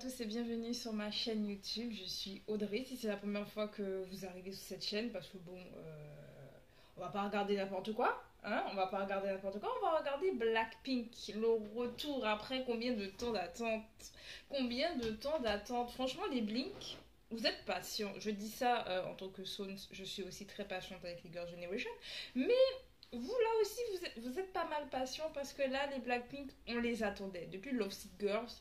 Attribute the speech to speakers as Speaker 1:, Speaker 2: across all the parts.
Speaker 1: tous et bienvenue sur ma chaîne YouTube. Je suis Audrey, si c'est la première fois que vous arrivez sur cette chaîne, parce que bon, on va pas regarder n'importe quoi, hein, on va pas regarder n'importe quoi, on va regarder Blackpink, le retour après combien de temps d'attente, franchement les Blink, vous êtes patients, je dis ça en tant que Sons, je suis aussi très patiente avec les Girls' Generation, mais vous là aussi vous êtes pas mal patient parce que là les Blackpink on les attendait depuis Love Sick Girls,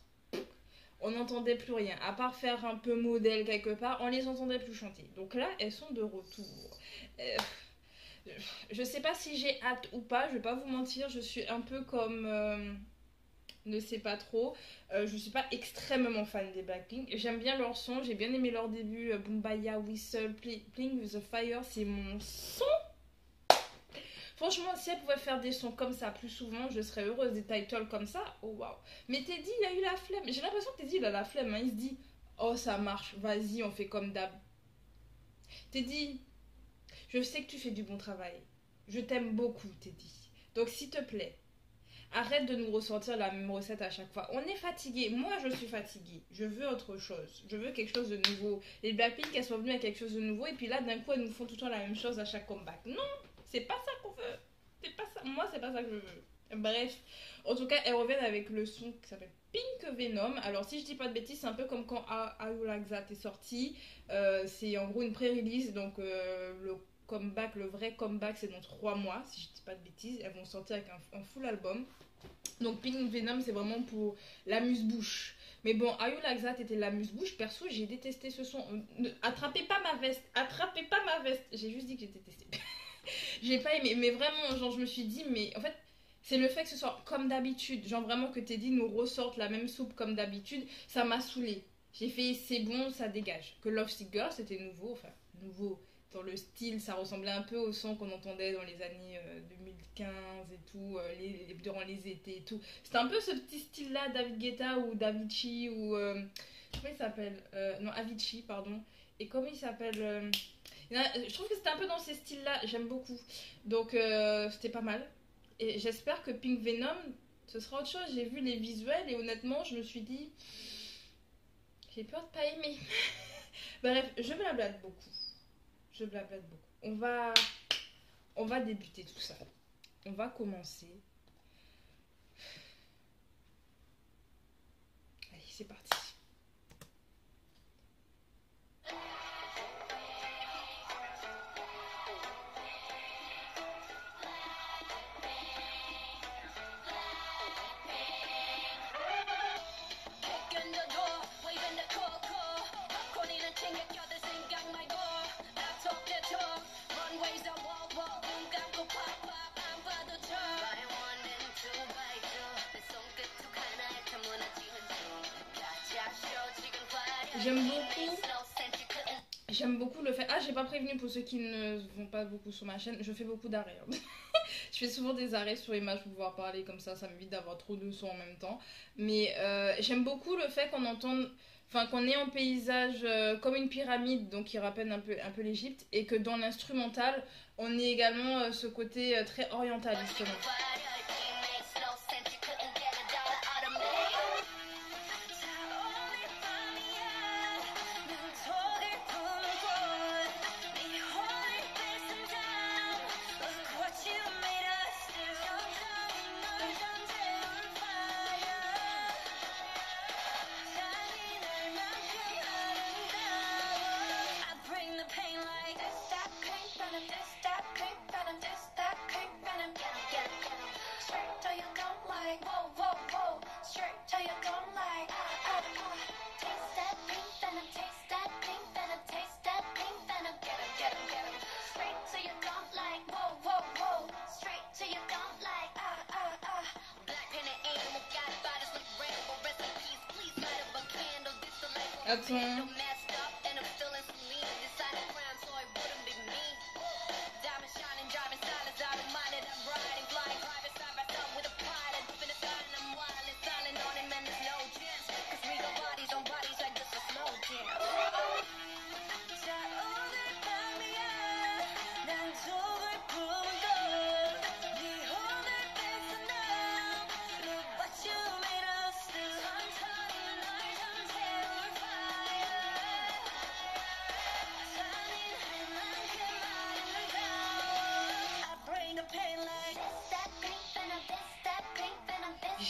Speaker 1: on n'entendait plus rien à part faire un peu modèle quelque part, on les entendait plus chanter, donc là elles sont de retour. Euh, je sais pas si j'ai hâte ou pas, je vais pas vous mentir, je suis un peu comme ne sais pas trop. Je suis pas extrêmement fan des Blackpink. J'aime bien leur son, j'ai bien aimé leur début. Boombayah, Whistle, Playing with the Fire, c'est mon son. Franchement, si elle pouvait faire des sons comme ça plus souvent, je serais heureuse des titles comme ça. Oh waouh. Mais Teddy, il a eu la flemme. J'ai l'impression que Teddy, il a la flemme. Hein. Il se dit, oh ça marche, vas-y, on fait comme d'hab. Teddy, je sais que tu fais du bon travail. Je t'aime beaucoup, Teddy. Donc s'il te plaît, arrête de nous ressortir la même recette à chaque fois. On est fatigué. Moi, je suis fatiguée. Je veux autre chose. Je veux quelque chose de nouveau. Les Blackpink, elles sont venues avec quelque chose de nouveau. Et puis là, d'un coup, elles nous font tout le temps la même chose à chaque comeback. Non, c'est pas ça qu'on veut. C'est pas ça. Moi, c'est pas ça que je veux. Bref. En tout cas, elles reviennent avec le son qui s'appelle Pink Venom. Alors, si je dis pas de bêtises, c'est un peu comme quand Are You Like That est sorti. C'est en gros une pré-release. Donc, le comeback, le vrai comeback, c'est dans 3 mois. Si je dis pas de bêtises. Elles vont sortir avec un full album. Donc Pink Venom c'est vraiment pour l'amuse-bouche. Mais bon, Are You Like That était l'amuse-bouche. Perso, j'ai détesté ce son. Attrapez pas ma veste. Attrapez pas ma veste. J'ai juste dit que j'ai détesté. J'ai pas aimé. Mais vraiment, genre, je me suis dit, mais en fait, c'est le fait que ce soit comme d'habitude. Genre, vraiment que Teddy nous ressorte la même soupe comme d'habitude. Ça m'a saoulée. J'ai fait, c'est bon, ça dégage. Que Love Sick Girl, c'était nouveau. Enfin, nouveau. Dans le style, ça ressemblait un peu au son qu'on entendait dans les années 2015 et tout, durant les étés et tout. C'était un peu ce petit style-là, David Guetta ou Davichi ou... comment il s'appelle non, Avicii, pardon. Et comment il s'appelle je trouve que c'était un peu dans ces styles-là, j'aime beaucoup. Donc c'était pas mal. Et j'espère que Pink Venom, ce sera autre chose. J'ai vu les visuels et honnêtement, je me suis dit... J'ai peur de pas aimer. Bref, je blablate beaucoup. On va débuter tout ça. On va commencer. Allez, c'est parti. J'aime beaucoup le fait... Ah, j'ai pas prévenu pour ceux qui ne vont pas beaucoup sur ma chaîne, je fais beaucoup d'arrêts. Je fais souvent des arrêts sur Image pour pouvoir parler comme ça m'évite d'avoir trop de sons en même temps. Mais j'aime beaucoup le fait qu'on entende... Enfin, qu'on ait un paysage comme une pyramide, donc qui rappelle un peu l'Égypte, et que dans l'instrumental, on ait également ce côté très oriental, justement. Attends.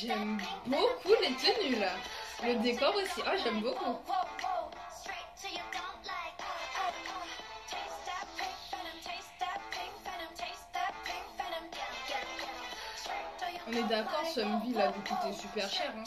Speaker 1: J'aime beaucoup les tenues là. Le décor aussi. Ah, j'aime beaucoup. On est d'accord, Sumville a dû coûter super cher. Hein.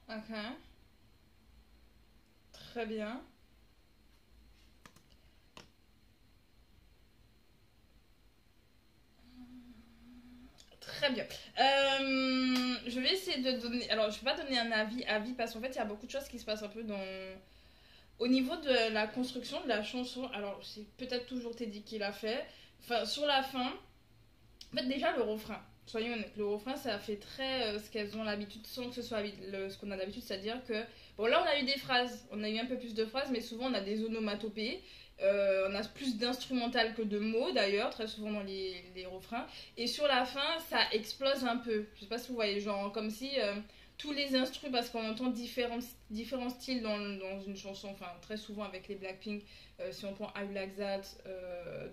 Speaker 1: Ok. Très bien. Très bien. Je vais essayer de donner... Alors, je vais pas donner un avis parce qu'en fait, il y a beaucoup de choses qui se passent un peu dans... Au niveau de la construction de la chanson, alors c'est peut-être toujours Teddy qui l'a fait. Enfin, sur la fin, en fait, déjà le refrain. Soyons honnêtes, le refrain, ça fait très ce qu'elles ont l'habitude, sans que ce soit ce qu'on a d'habitude, c'est-à-dire que... Bon, là, on a eu des phrases, on a eu un peu plus de phrases, mais souvent, on a des onomatopées. On a plus d'instrumental que de mots, d'ailleurs, très souvent dans les refrains. Et sur la fin, ça explose un peu. Je sais pas si vous voyez, genre, comme si tous les instruments, parce qu'on entend différents styles dans une chanson, enfin, très souvent avec les Blackpink, si on prend I You Like That,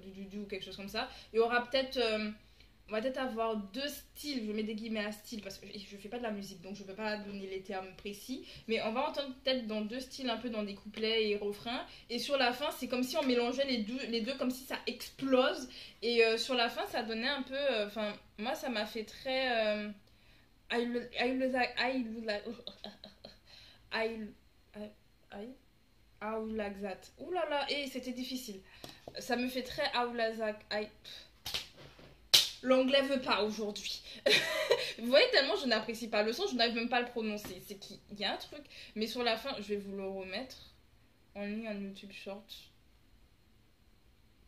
Speaker 1: du ou quelque chose comme ça, il y aura peut-être... on va peut-être avoir deux styles, je mets des guillemets à style parce que je fais pas de la musique donc je peux pas donner les termes précis, mais on va entendre peut-être dans deux styles un peu dans des couplets et refrains, et sur la fin c'est comme si on mélangeait les deux comme si ça explose, et sur la fin ça donnait un peu, enfin moi ça m'a fait très I like that. Ouh là là, et c'était difficile. Ça me fait très l'anglais veut pas aujourd'hui. Vous voyez, tellement je n'apprécie pas le son, je n'arrive même pas à le prononcer. C'est qu'il y a un truc. Mais sur la fin, je vais vous le remettre. Only on YouTube Short.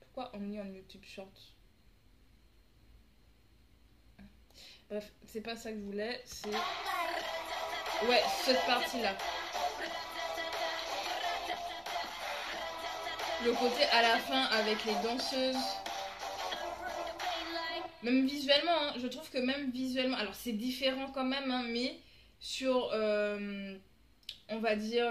Speaker 1: Pourquoi Only on YouTube Short? Bref, c'est pas ça que je voulais. C'est... Ouais, cette partie-là. Le côté à la fin avec les danseuses. Même visuellement, hein, je trouve que même visuellement, alors c'est différent quand même, hein, mais sur, on va dire,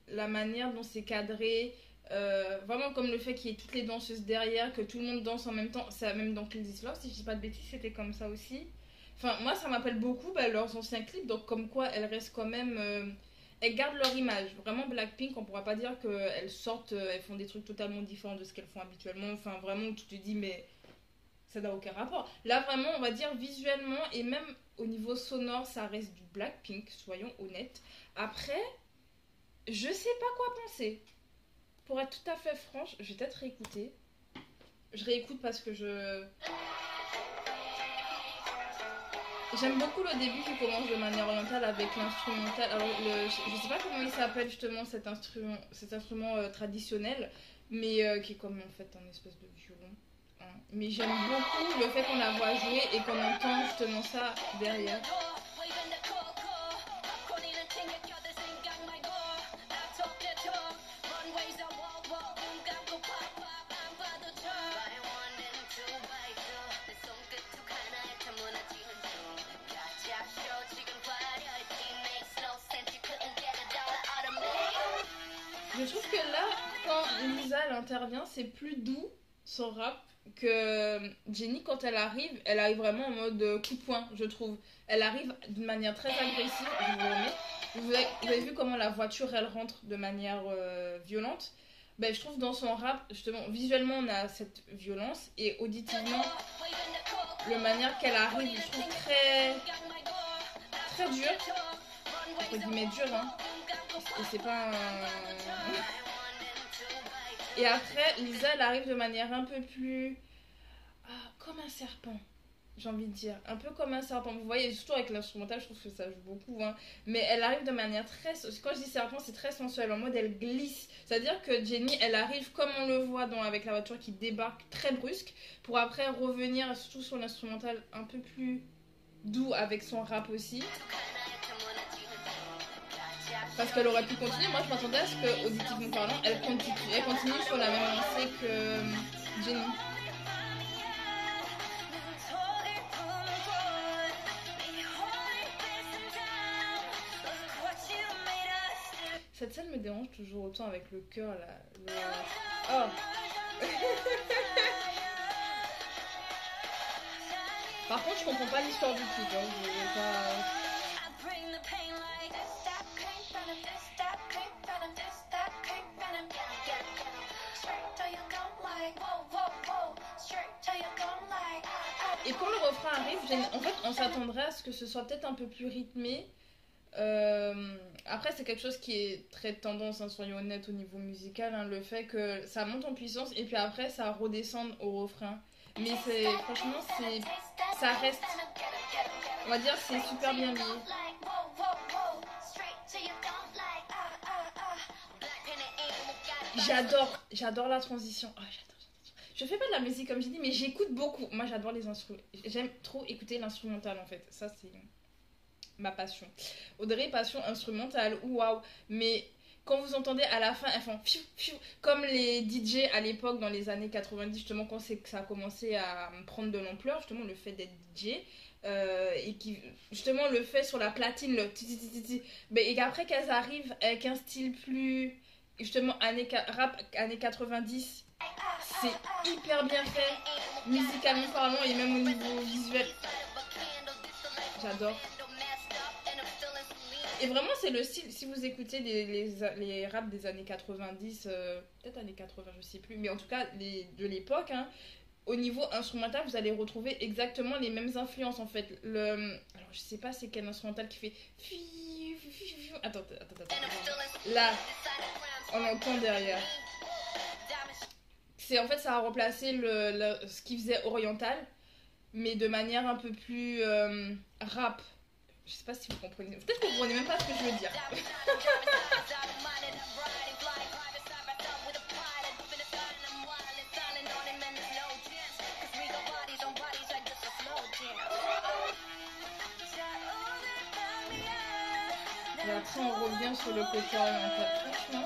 Speaker 1: la manière dont c'est cadré, vraiment comme le fait qu'il y ait toutes les danseuses derrière, que tout le monde danse en même temps, ça même dans Kill This Love, si je dis pas de bêtises, c'était comme ça aussi. Enfin, moi ça m'appelle beaucoup leurs anciens clips, donc comme quoi elles restent quand même... elles gardent leur image. Vraiment, Blackpink, on pourra pas dire qu'elles sortent, elles font des trucs totalement différents de ce qu'elles font habituellement. Enfin, vraiment, tu te dis, mais ça n'a aucun rapport. Là, vraiment, on va dire visuellement et même au niveau sonore, ça reste du Blackpink, soyons honnêtes. Après, je sais pas quoi penser. Pour être tout à fait franche, je vais peut-être réécouter. Je réécoute parce que j'aime beaucoup le début qui commence de manière orientale avec l'instrumental. Alors, je sais pas comment il s'appelle justement cet instrument traditionnel, mais qui est comme en fait un espèce de violon. Hein. Mais j'aime beaucoup le fait qu'on la voit jouer et qu'on entend justement ça derrière. Je trouve que là, quand Lisa elle intervient, c'est plus doux son rap que Jennie quand elle arrive vraiment en mode coup de poing, je trouve. Elle arrive d'une manière très agressive, je vous remets. Vous avez vu comment la voiture elle rentre de manière violente. Ben, je trouve dans son rap, justement, visuellement on a cette violence et auditivement, la manière qu'elle arrive, je trouve très dur. Entre guillemets dur, hein. Et c'est pas un... Et après, Lisa, elle arrive de manière un peu plus... comme un serpent. j'ai envie de dire, un peu comme un serpent. Vous voyez, surtout avec l'instrumental, je trouve que ça joue beaucoup, hein. Mais elle arrive de manière très... Quand je dis serpent, c'est très sensuel, en mode elle glisse. C'est-à-dire que Jennie, elle arrive comme on le voit avec la voiture qui débarque très brusque, pour après revenir, surtout sur l'instrumental, un peu plus doux avec son rap aussi. Parce qu'elle aurait pu continuer. Moi, je m'attendais à ce que, auditivement parlant, elle continue sur la même lancée que Jennie. Cette scène me dérange toujours autant avec le cœur là. Oh. Par contre, je comprends pas l'histoire du clip. Hein. Je vais pas... Et quand le refrain arrive, en fait, on s'attendrait à ce que ce soit peut-être un peu plus rythmé. Après, c'est quelque chose qui est très tendance, hein, soyons honnêtes, au niveau musical, hein, le fait que ça monte en puissance et puis après ça redescend au refrain. Mais franchement, ça reste, on va dire, c'est super bien lié. J'adore la transition. Oh, je fais pas de la musique comme j'ai dit, mais j'écoute beaucoup. Moi, j'adore les instruments. J'aime trop écouter l'instrumental en fait. Ça, c'est ma passion. Audrey, passion instrumentale, waouh. Mais quand vous entendez à la fin, elles font fiou, fiou, comme les DJ à l'époque dans les années 90, justement, quand ça a commencé à prendre de l'ampleur, justement, le fait d'être DJ. Et qui, justement, le fait sur la platine, le ti. Et qu'après qu'elles arrivent avec un style plus, justement, rap années 90, c'est hyper bien fait, musicalement parlant et même au niveau visuel. J'adore. Et vraiment, c'est le style, si vous écoutez les raps des années 90, peut-être années 80, je sais plus, mais en tout cas de l'époque, hein, au niveau instrumental, vous allez retrouver exactement les mêmes influences en fait. Alors, je sais pas c'est quel instrumental qui fait. Attends. Là, on entend derrière. En fait, ça a remplacé ce qui faisait oriental, mais de manière un peu plus rap. Je sais pas si vous comprenez. Peut-être que vous comprenez même pas ce que je veux dire. Et après, on revient sur le côté oriental. Franchement.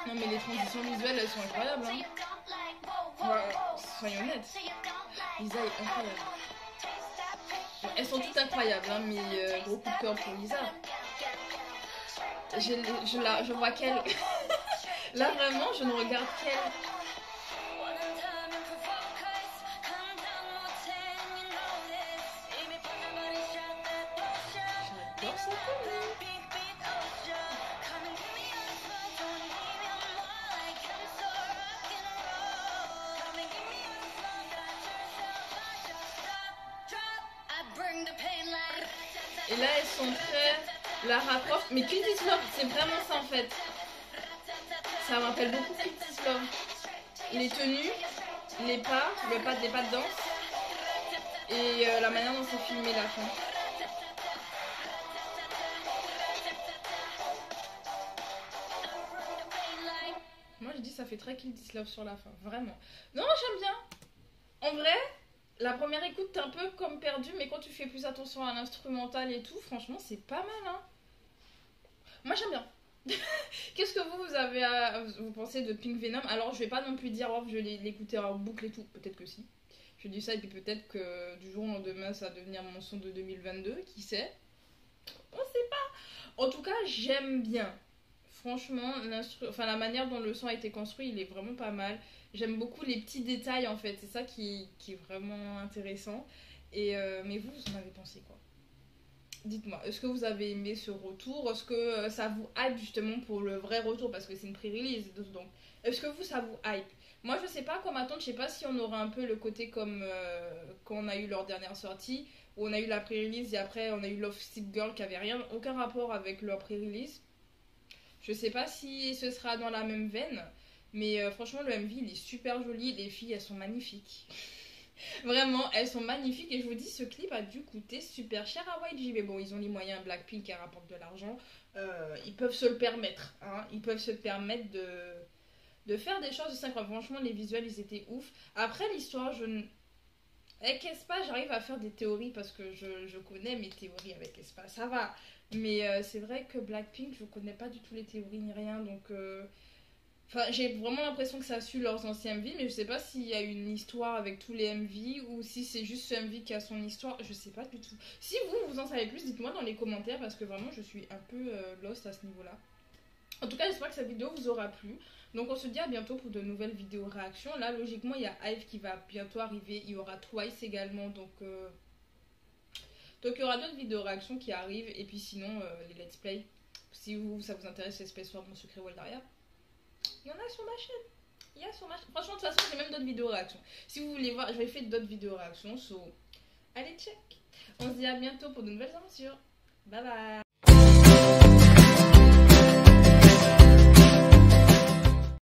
Speaker 1: Non mais les transitions visuelles, elles sont incroyables. Hein. Ouais, soyons honnêtes. Lisa est incroyable. Elles sont toutes incroyables, hein, mais gros coup de cœur pour Lisa. Je vois qu'elle. Là vraiment, je ne regarde qu'elle. J'adore ça. Et là, elles sont très Lara Croft. Mais Kill This Love, c'est vraiment ça en fait. Ça me rappelle beaucoup Kill This Love. Les tenues, les pas de danse. Et la manière dont c'est filmé la fin. Moi, je dis ça fait très Kill This Love sur la fin. Vraiment. Non, j'aime bien. En vrai... La première écoute, t'es un peu comme perdu, mais quand tu fais plus attention à l'instrumental et tout, franchement, c'est pas mal, hein. Moi, j'aime bien. Qu'est-ce que vous pensez de Pink Venom? Alors, je vais pas non plus dire, oh, je vais l'écouter en boucle et tout. Peut-être que si. Je dis ça, et puis peut-être que du jour au lendemain, ça va devenir mon son de 2022, qui sait? On sait pas. En tout cas, j'aime bien. Franchement, la manière dont le son a été construit, il est vraiment pas mal. J'aime beaucoup les petits détails en fait, c'est ça qui est vraiment intéressant. Mais vous en avez pensé quoi? Dites-moi, est-ce que vous avez aimé ce retour? Est-ce que ça vous hype justement pour le vrai retour? Parce que c'est une pré-release, donc est-ce que ça vous hype? Moi, je sais pas quoi m'attendre. Je sais pas si on aura un peu le côté comme quand on a eu leur dernière sortie, où on a eu la pré-release et après on a eu Love Sick Girl qui avait rien, aucun rapport avec leur pré-release. Je sais pas si ce sera dans la même veine, mais franchement, le MV il est super joli. Les filles elles sont magnifiques. Vraiment, elles sont magnifiques. Et je vous dis, ce clip a dû coûter super cher à YG. Mais bon, ils ont les moyens. Blackpink qui rapporte de l'argent. Ils peuvent se le permettre. Hein. Ils peuvent se permettre de faire des choses de 5 ans. Franchement, les visuels, ils étaient ouf. Après, l'histoire, je ne. Avec Espa, j'arrive à faire des théories parce que je connais mes théories avec Espa. Ça va. Mais c'est vrai que Blackpink, je connais pas du tout les théories ni rien. Donc. Enfin, j'ai vraiment l'impression que ça suit leurs anciens MV, mais je sais pas s'il y a une histoire avec tous les MV ou si c'est juste ce MV qui a son histoire, je sais pas du tout. Si vous en savez plus, dites-moi dans les commentaires parce que vraiment je suis un peu lost à ce niveau-là. En tout cas, j'espère que cette vidéo vous aura plu. Donc on se dit à bientôt pour de nouvelles vidéos réactions. Là, logiquement, il y a Hive qui va bientôt arriver, il y aura Twice également, donc il y aura d'autres vidéos réactions qui arrivent et puis sinon les let's play. Si ça vous intéresse l'espèce soit mon secret Waldaria. Il y en a sur ma chaîne. Il y a sur ma chaîne. Franchement, de toute façon, j'ai même d'autres vidéos réactions. Si vous voulez voir, je vais faire d'autres vidéos réactions. So, allez, check. On se dit à bientôt pour de nouvelles aventures. Bye bye.